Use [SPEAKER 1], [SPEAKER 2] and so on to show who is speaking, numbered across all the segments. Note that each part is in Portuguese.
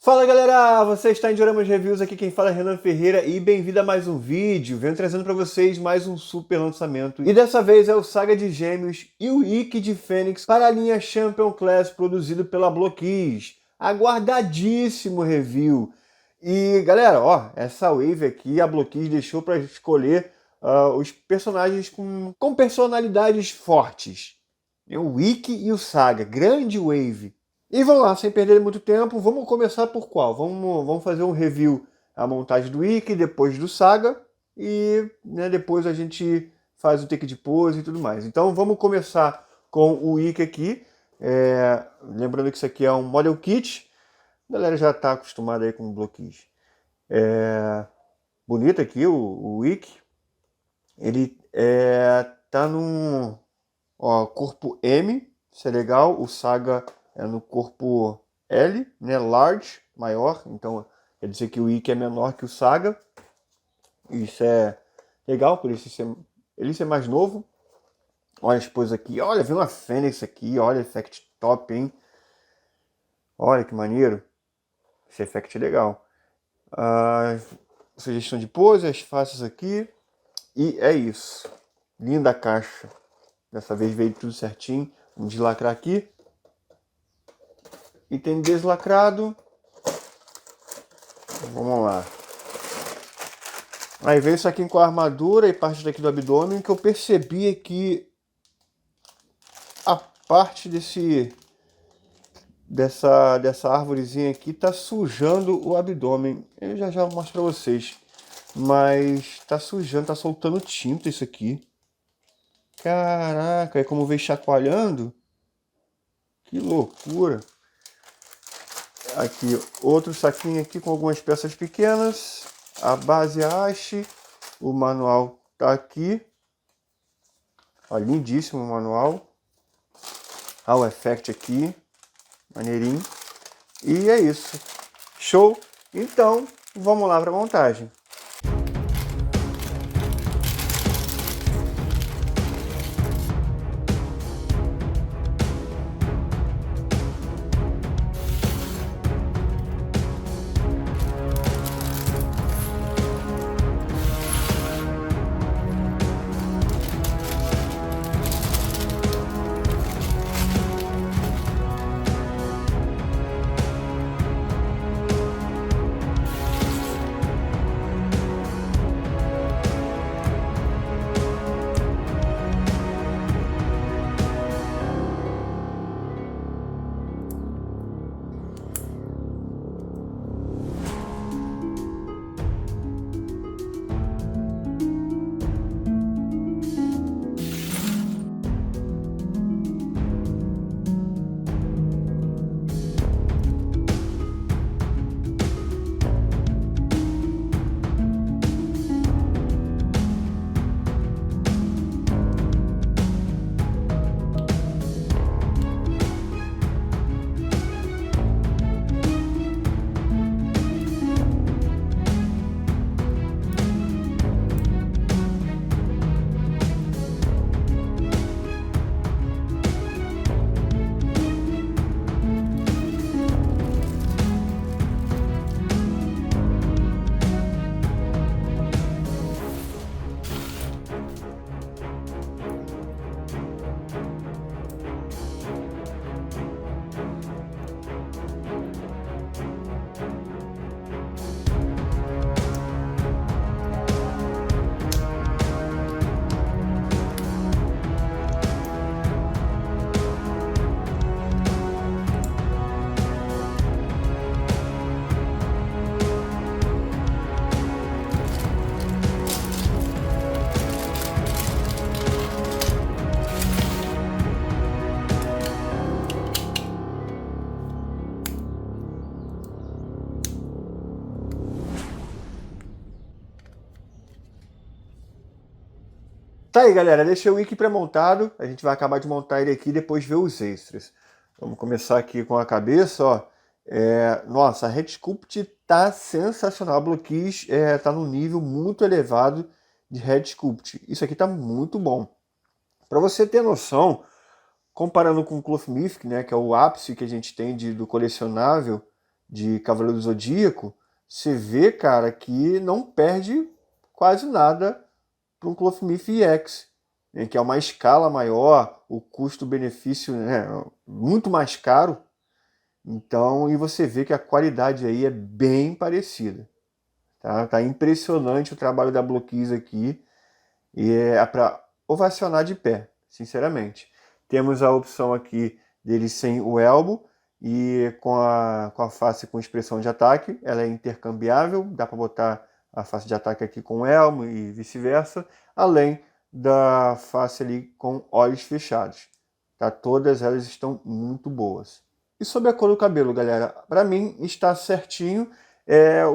[SPEAKER 1] Fala galera, você está em Dioramas Reviews, aqui quem fala é Renan Ferreira e bem-vindo a mais um vídeo. Venho trazendo para vocês mais um super lançamento e dessa vez é o Saga de Gêmeos e o Ikki de Fênix para a linha Champion Class produzido pela Blockis. Aguardadíssimo review. E galera, ó, essa wave aqui a Blockis deixou para escolher os personagens com personalidades fortes. O Ikki e o Saga, grande wave. E vamos lá, sem perder muito tempo, vamos começar por qual? Vamos fazer um review, a montagem do Ikki, depois do Saga, e depois a gente faz o take de pose e tudo mais. Então vamos começar com o Ikki aqui, lembrando que isso aqui é um Model Kit, a galera já está acostumada aí com o Blockis. Bonito aqui o Ikki, ele tá num corpo M, isso é legal, o Saga é no corpo L, né, large, maior, então quer dizer que o Ikki é menor que o Saga. Isso é legal, por isso ele ser mais novo. Olha a esposa aqui, olha, vem uma Fênix aqui, olha, effect top, hein? Olha que maneiro, esse effect é legal. Sugestão de pose, as faces aqui, e é isso. Linda a caixa, dessa vez veio tudo certinho. Vamos deslacrar aqui. Item deslacrado. Vamos lá. Aí veio isso aqui com a armadura e parte daqui do abdômen, que eu percebi é que a parte dessa árvorezinha aqui tá sujando o abdômen. Eu já mostro pra vocês. Mas tá sujando, tá soltando tinta isso aqui. Caraca, é como veio chacoalhando. Que loucura. Aqui, outro saquinho aqui com algumas peças pequenas. A base haste. O manual tá aqui. Ó, lindíssimo o manual. O effect aqui. Maneirinho. E é isso. Show? Então, vamos lá para a montagem. Tá aí, galera, deixei o Ikki pré-montado, a gente vai acabar de montar ele aqui e depois ver os extras. Vamos começar aqui com a cabeça, ó. Nossa, a Head Sculpt tá sensacional, a Blockis tá num nível muito elevado de Head Sculpt. Isso aqui tá muito bom. Para você ter noção, comparando com o Cloth Mythic, né, que é o ápice que a gente tem do colecionável de Cavaleiro do Zodíaco, você vê, cara, que não perde quase nada para um Clothmith EX, né, que é uma escala maior, o custo-benefício, né, muito mais caro. Então, e você vê que a qualidade aí é bem parecida. Tá impressionante o trabalho da Blockis aqui. E é para ovacionar de pé, sinceramente. Temos a opção aqui dele sem o elbow e com a face com expressão de ataque. Ela é intercambiável, dá para botar a face de ataque aqui com o elmo e vice-versa, além da face ali com olhos fechados. Tá? Todas elas estão muito boas. E sobre a cor do cabelo, galera, para mim está certinho.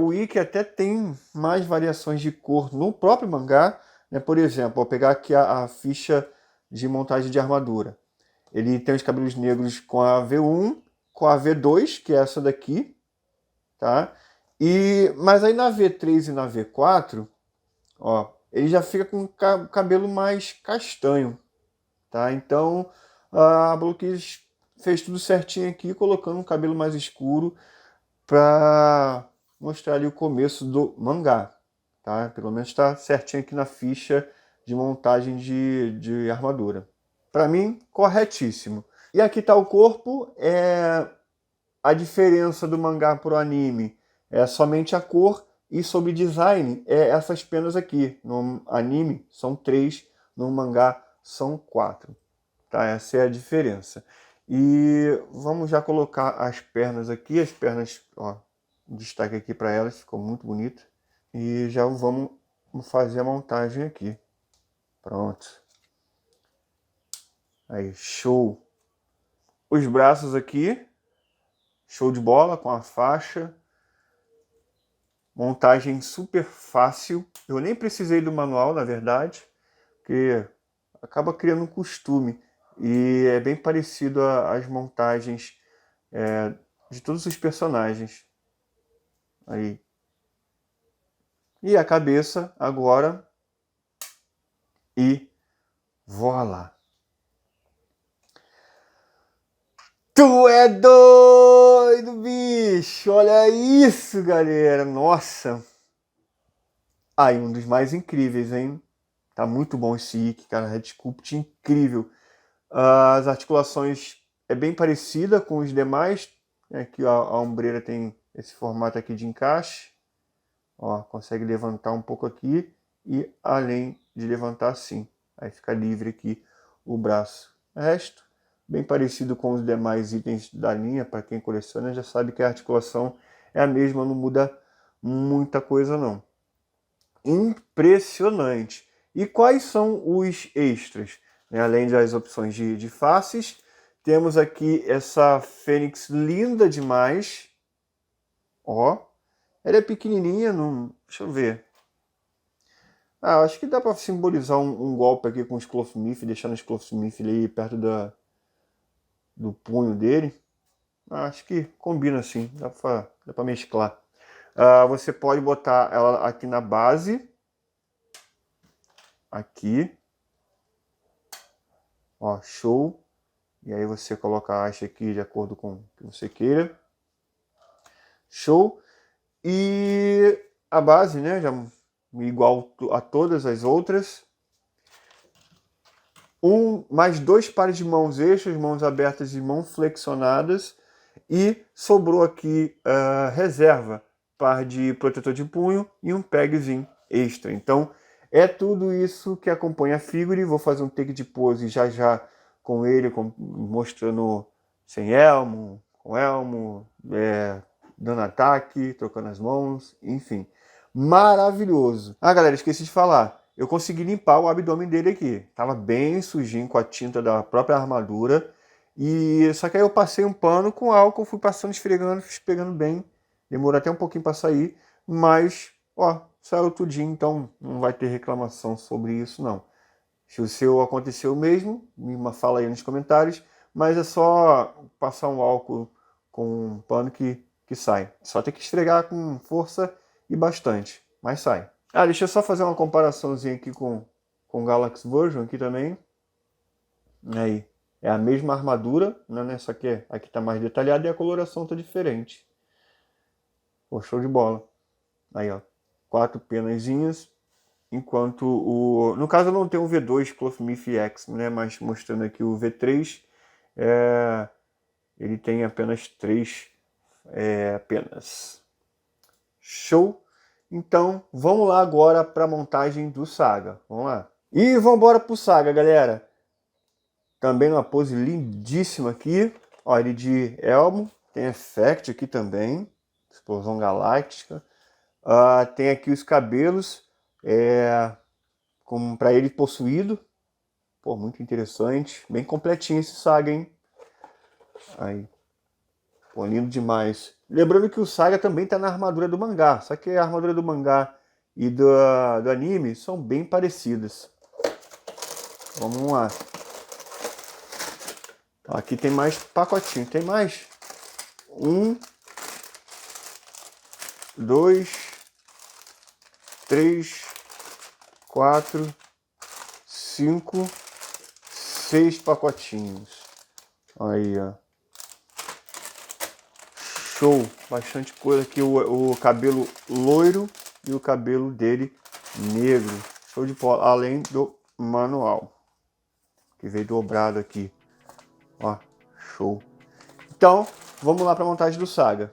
[SPEAKER 1] O Ikki até tem mais variações de cor no próprio mangá, né? Por exemplo, vou pegar aqui a ficha de montagem de armadura. Ele tem os cabelos negros com a V1, com a V2, que é essa daqui, tá? Mas aí na V3 e na V4, ó, ele já fica com o cabelo mais castanho, tá? Então a Blockis fez tudo certinho aqui, colocando um cabelo mais escuro para mostrar ali o começo do mangá, tá? Pelo menos está certinho aqui na ficha de montagem de armadura. Para mim, corretíssimo. E aqui está o corpo. A diferença do mangá para o anime é somente a cor, e sobre design é essas penas aqui. No anime são 3, no mangá são 4. Tá? Essa é a diferença. E vamos já colocar as pernas aqui. As pernas, ó, destaque aqui para elas, ficou muito bonito. E já vamos fazer a montagem aqui. Pronto. Aí, show. Os braços aqui, show de bola, com a faixa. Montagem super fácil. Eu nem precisei do manual, na verdade, porque acaba criando um costume. E é bem parecido às montagens de todos os personagens. Aí. E a cabeça agora. E voilá. Tu é doido, bicho! Olha isso, galera! Nossa! Aí, um dos mais incríveis, hein? Tá muito bom esse Ikki, cara. Red Sculpt incrível. As articulações é bem parecida com os demais. Aqui a ombreira tem esse formato aqui de encaixe. Ó, consegue levantar um pouco aqui e além de levantar assim. Aí fica livre aqui o braço. O resto, bem parecido com os demais itens da linha. Para quem coleciona já sabe que a articulação é a mesma, não muda muita coisa não. Impressionante! E quais são os extras? Além das opções de faces, temos aqui essa fênix linda demais. Ó, ela é pequenininha, não... deixa eu ver. Acho que dá para simbolizar um golpe aqui com os Clothmith, deixando os Clothmith ali perto do punho dele. Acho que combina assim, dá para mesclar. Você pode botar ela aqui na base. Aqui. Ó, show. E aí você coloca a haste aqui de acordo com o que você queira. Show. E a base, né, já igual a todas as outras. Mais 2 pares de mãos extras, mãos abertas e mãos flexionadas. E sobrou aqui reserva, par de protetor de punho e um pegzinho extra. Então é tudo isso que acompanha a figure. Vou fazer um take de pose já com ele, mostrando sem elmo, com elmo, dando ataque, trocando as mãos, enfim. Maravilhoso. Galera, esqueci de falar. Eu consegui limpar o abdômen dele aqui. Tava bem sujinho com a tinta da própria armadura. Só que aí eu passei um pano com álcool, fui passando, esfregando, pegando bem. Demorou até um pouquinho para sair, mas, ó, saiu tudinho, então não vai ter reclamação sobre isso, não. Se o seu aconteceu mesmo, me fala aí nos comentários, mas é só passar um álcool com um pano que sai. Só tem que esfregar com força e bastante, mas sai. Deixa eu só fazer uma comparaçãozinha aqui com Galaxy Version aqui também. Aí, é a mesma armadura, né? Só que aqui está mais detalhada e a coloração está diferente. Pô, show de bola. Aí, ó, 4 penazinhas. Enquanto no caso eu não tenho o V2 Clothmith X, né? Mas mostrando aqui o V3, ele tem apenas 3 penas. Show? Então, vamos lá agora para a montagem do Saga. Vamos lá. E vamos embora pro Saga, galera. Também uma pose lindíssima aqui. Ó, ele de elmo. Tem effect aqui também. Explosão galáctica. Tem aqui os cabelos. Para ele possuído. Pô, muito interessante. Bem completinho esse Saga, hein? Aí. Pô, lindo demais. Lembrando que o Saga também tá na armadura do mangá. Só que a armadura do mangá e do anime são bem parecidas. Vamos lá. Aqui tem mais pacotinho. Tem mais 1, 2, 3, 4, 5, 6 pacotinhos. Aí, ó. Show. Bastante coisa aqui. O cabelo loiro e o cabelo dele negro. Show de bola. Além do manual, que veio dobrado aqui. Ó, show. Então, vamos lá para a montagem do Saga.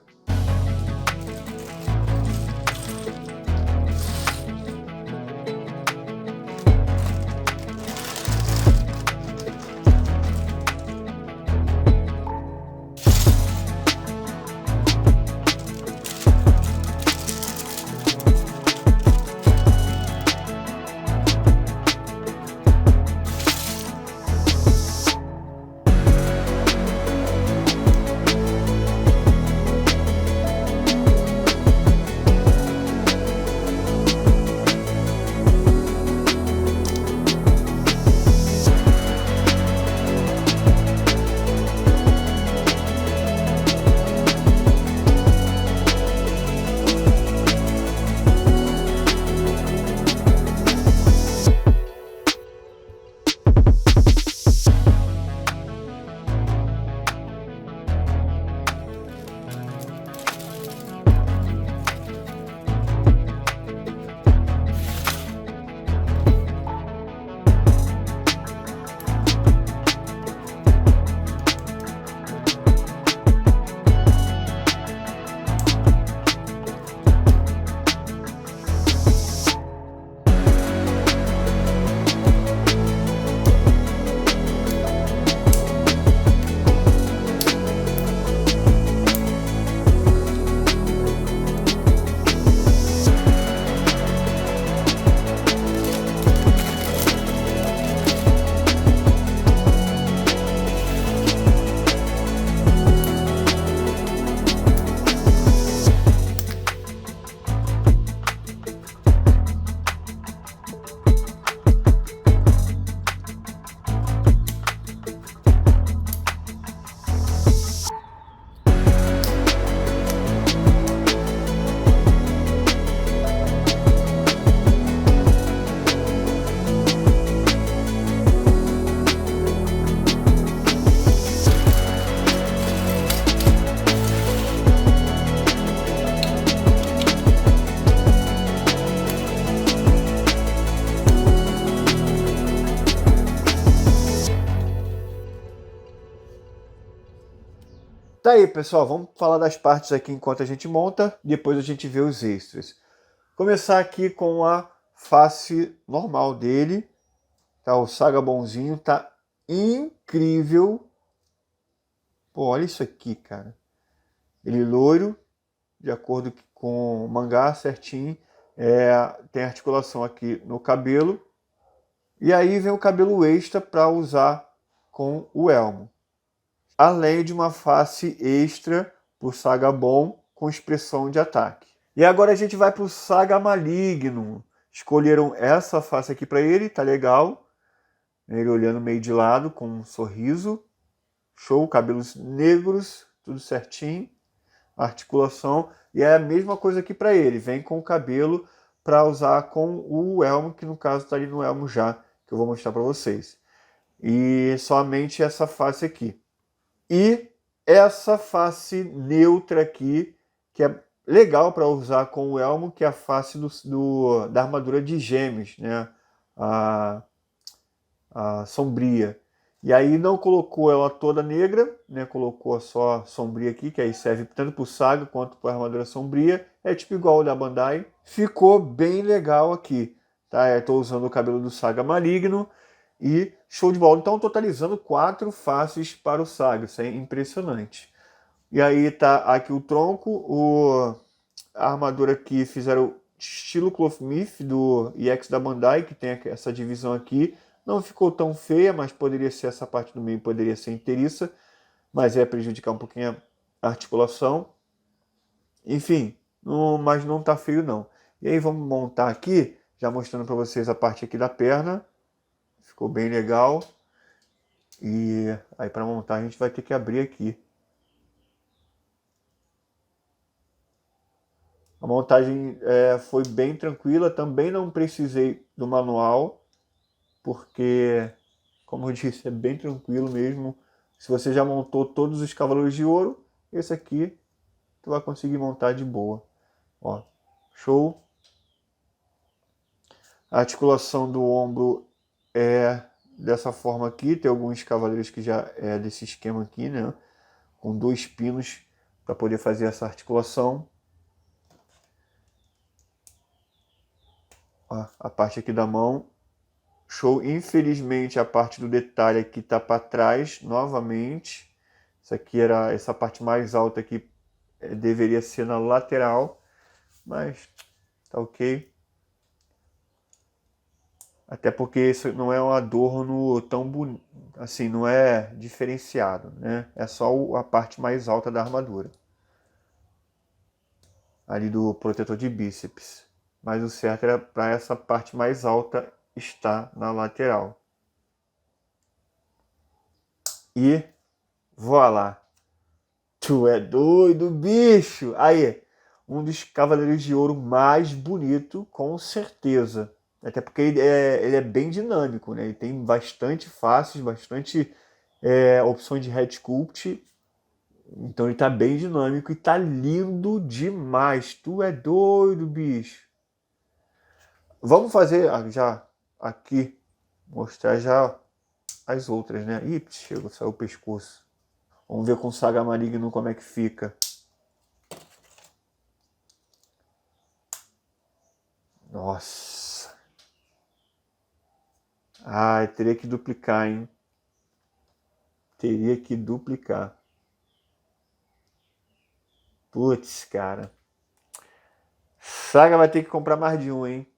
[SPEAKER 1] Tá aí, pessoal, vamos falar das partes aqui enquanto a gente monta, depois a gente vê os extras. Começar aqui com a face normal dele, tá? O Saga bonzinho, tá incrível. Pô, olha isso aqui, cara. Ele loiro, de acordo com o mangá, certinho. Tem articulação aqui no cabelo. E aí vem o cabelo extra para usar com o elmo. Além de uma face extra para o Saga bom com expressão de ataque. E agora a gente vai para o Saga maligno. Escolheram essa face aqui para ele, tá legal. Ele olhando meio de lado com um sorriso. Show, cabelos negros, tudo certinho. Articulação. E é a mesma coisa aqui para ele. Vem com o cabelo para usar com o elmo, que no caso está ali no elmo já, que eu vou mostrar para vocês. E somente essa face aqui. E essa face neutra aqui, que é legal para usar com o elmo, que é a face da armadura de Gêmeos, né? A sombria. E aí não colocou ela toda negra, né? Colocou só sombria aqui, que aí serve tanto para o Saga quanto para a armadura sombria. É tipo igual o da Bandai. Ficou bem legal aqui, tá? Estou usando o cabelo do Saga Maligno e show de bola. Então totalizando 4 faces para o Saga, isso é impressionante. E aí tá aqui o tronco, a armadura aqui fizeram estilo Clothmith do EX da Bandai, que tem essa divisão aqui. Não ficou tão feia, mas poderia ser essa parte do meio, poderia ser inteiriça, mas ia prejudicar um pouquinho a articulação. Enfim, mas não tá feio não. E aí vamos montar aqui, já mostrando para vocês a parte aqui da perna. Ficou bem legal. E aí para montar a gente vai ter que abrir aqui. A montagem foi bem tranquila, também não precisei do manual, porque, como eu disse, é bem tranquilo mesmo. Se você já montou todos os Cavaleiros de Ouro, esse aqui tu vai conseguir montar de boa. Ó, show! A articulação do ombro é dessa forma aqui, tem alguns cavaleiros que já é desse esquema aqui, né? Com 2 pinos para poder fazer essa articulação. Ó, a parte aqui da mão. Show. Infelizmente a parte do detalhe aqui tá para trás novamente. Isso aqui era essa parte mais alta aqui, deveria ser na lateral, mas tá ok. Até porque isso não é um adorno tão bonito, assim, não é diferenciado, né? É só a parte mais alta da armadura. Ali do protetor de bíceps. Mas o certo era para essa parte mais alta estar na lateral. E voilá! Tu é doido, bicho! Aí, um dos Cavaleiros de Ouro mais bonito, com certeza. Até porque ele é bem dinâmico, né? Ele tem bastante faces, bastante opções de head sculpt. Então ele tá bem dinâmico e tá lindo demais. Tu é doido, bicho. Vamos fazer já aqui, mostrar já as outras, né? Ih, chegou, saiu o pescoço. Vamos ver com o Saga Maligno como é que fica. Nossa. Ai, teria que duplicar, hein? Teria que duplicar. Putz, cara. Saga vai ter que comprar mais de um, hein?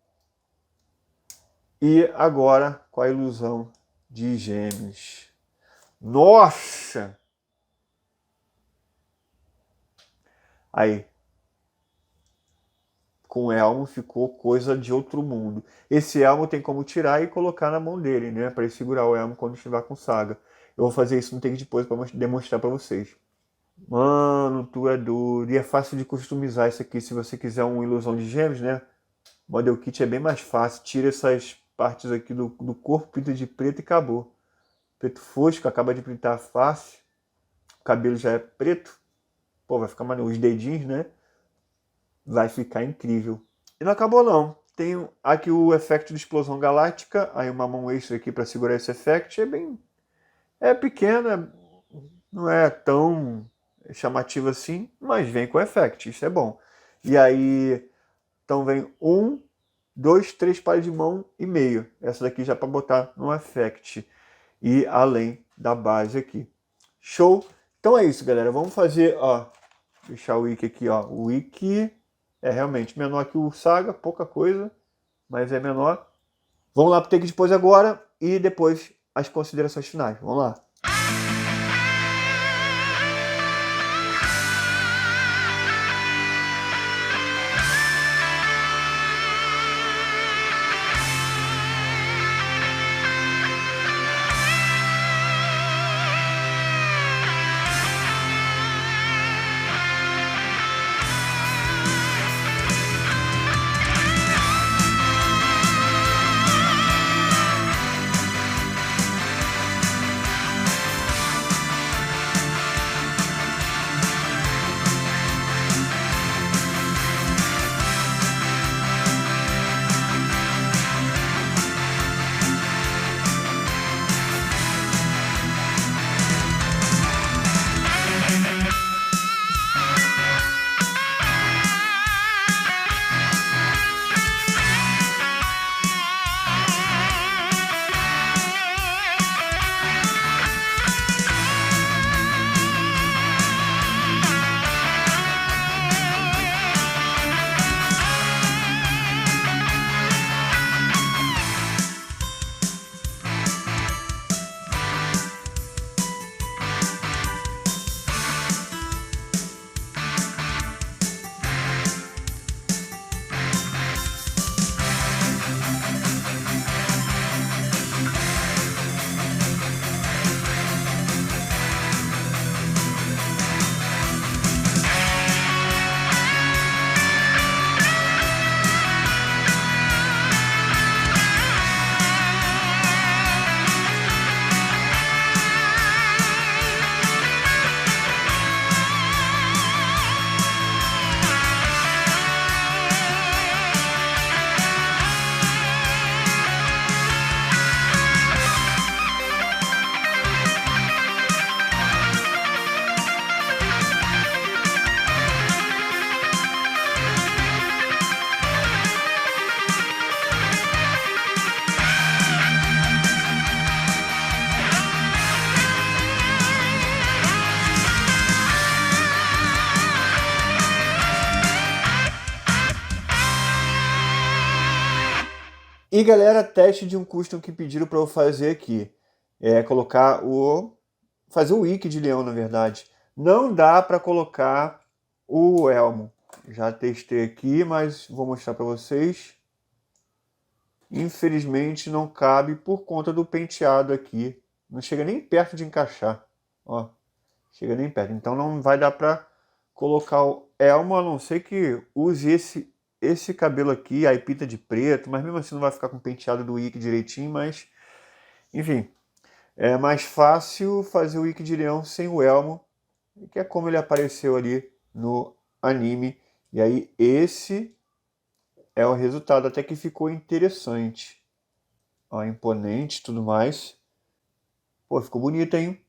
[SPEAKER 1] E agora, com a ilusão de Gêmeos. Nossa! Aí. Com o elmo ficou coisa de outro mundo. Esse elmo tem como tirar e colocar na mão dele, né? Para ele segurar o elmo quando estiver com Saga. Eu vou fazer isso no take depois para demonstrar para vocês. Mano, tu é doido. E é fácil de customizar isso aqui se você quiser uma ilusão de Gêmeos, né? O Model Kit é bem mais fácil. Tira essas partes aqui do corpo, pinta de preto e acabou. Preto fosco, acaba de pintar a face. O cabelo já é preto. Pô, vai ficar maneiro. Os dedinhos, né? Vai ficar incrível. E não acabou não. Tem aqui o efeito de explosão galáctica. Aí uma mão extra aqui para segurar esse efeito. É pequeno, não é tão chamativo assim, mas vem com efeito. Isso é bom. E aí, então vem 1, 2, 3 pares de mão e meio. Essa daqui já para botar no effect. E além da base aqui. Show? Então é isso, galera. Vamos fazer, ó. Deixar o wiki aqui, ó. O wiki é realmente menor que o Saga, pouca coisa, mas é menor. Vamos lá pro take depois agora e depois as considerações finais. Vamos lá. E galera, teste de um custom que pediram para eu fazer aqui. É colocar fazer o wiki de leão, na verdade. Não dá para colocar o elmo. Já testei aqui, mas vou mostrar para vocês. Infelizmente não cabe por conta do penteado aqui. Não chega nem perto de encaixar. Ó, chega nem perto. Então não vai dar para colocar o elmo, a não ser que use esse cabelo aqui, aí pinta de preto, mas mesmo assim não vai ficar com o penteado do wiki direitinho, mas enfim. É mais fácil fazer o wiki de leão sem o elmo, que é como ele apareceu ali no anime. E aí esse é o resultado, até que ficou interessante. Ó, imponente e tudo mais. Pô, ficou bonito, hein?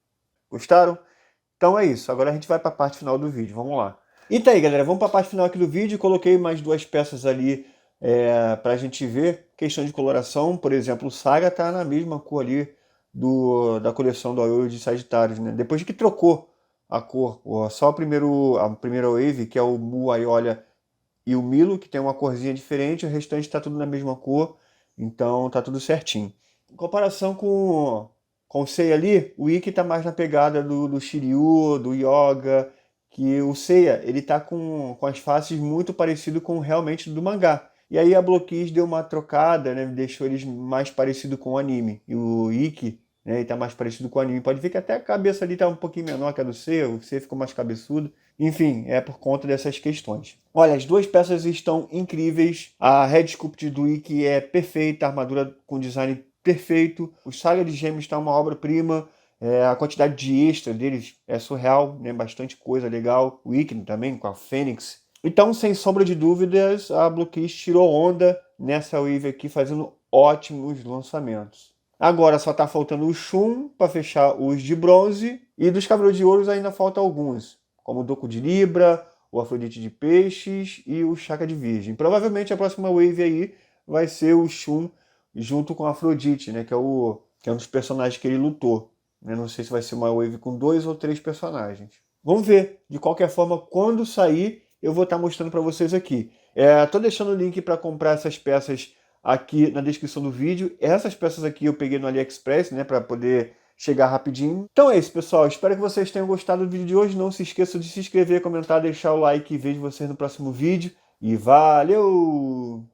[SPEAKER 1] Gostaram? Então é isso, agora a gente vai para a parte final do vídeo, vamos lá. E tá aí, galera, vamos para a parte final aqui do vídeo. Coloquei mais duas peças ali para a gente ver. Questão de coloração, por exemplo, o Saga tá na mesma cor ali da coleção do Aoi de Sagitários, né? Depois que trocou a cor, só a primeira wave, que é o Mu, Aiolia e o Milo, que tem uma corzinha diferente, o restante está tudo na mesma cor, então tá tudo certinho. Em comparação com o Seiya ali, o Ikki tá mais na pegada do Shiryu, do Yoga, que o Seiya, ele tá com as faces muito parecido com realmente do mangá. E aí a Bloquis deu uma trocada, né, deixou eles mais parecido com o anime. E o Ikki, né, ele tá mais parecido com o anime. Pode ver que até a cabeça ali tá um pouquinho menor que a do Seiya, o Seiya ficou mais cabeçudo. Enfim, é por conta dessas questões. Olha, as duas peças estão incríveis. A Head Sculpt do Ikki é perfeita, a armadura com design perfeito. O Saga de Gêmeos está uma obra-prima. A quantidade de extra deles é surreal, né? Bastante coisa legal. O Ikki também, com a Fênix. Então, sem sombra de dúvidas, a Bloquis tirou onda nessa wave aqui, fazendo ótimos lançamentos. Agora só está faltando o Shun para fechar os de bronze. E dos Cavaleiros de Ouros ainda faltam alguns, como o Doku de Libra, o Afrodite de Peixes e o Chakra de Virgem. Provavelmente a próxima wave aí vai ser o Shun junto com a Afrodite, né, que é um dos personagens que ele lutou. Eu não sei se vai ser uma wave com 2 ou 3 personagens. Vamos ver. De qualquer forma, quando sair, eu vou estar mostrando para vocês aqui. Tô deixando o link para comprar essas peças aqui na descrição do vídeo. Essas peças aqui eu peguei no AliExpress, né, para poder chegar rapidinho. Então é isso, pessoal. Espero que vocês tenham gostado do vídeo de hoje. Não se esqueçam de se inscrever, comentar, deixar o like e vejo vocês no próximo vídeo. E valeu!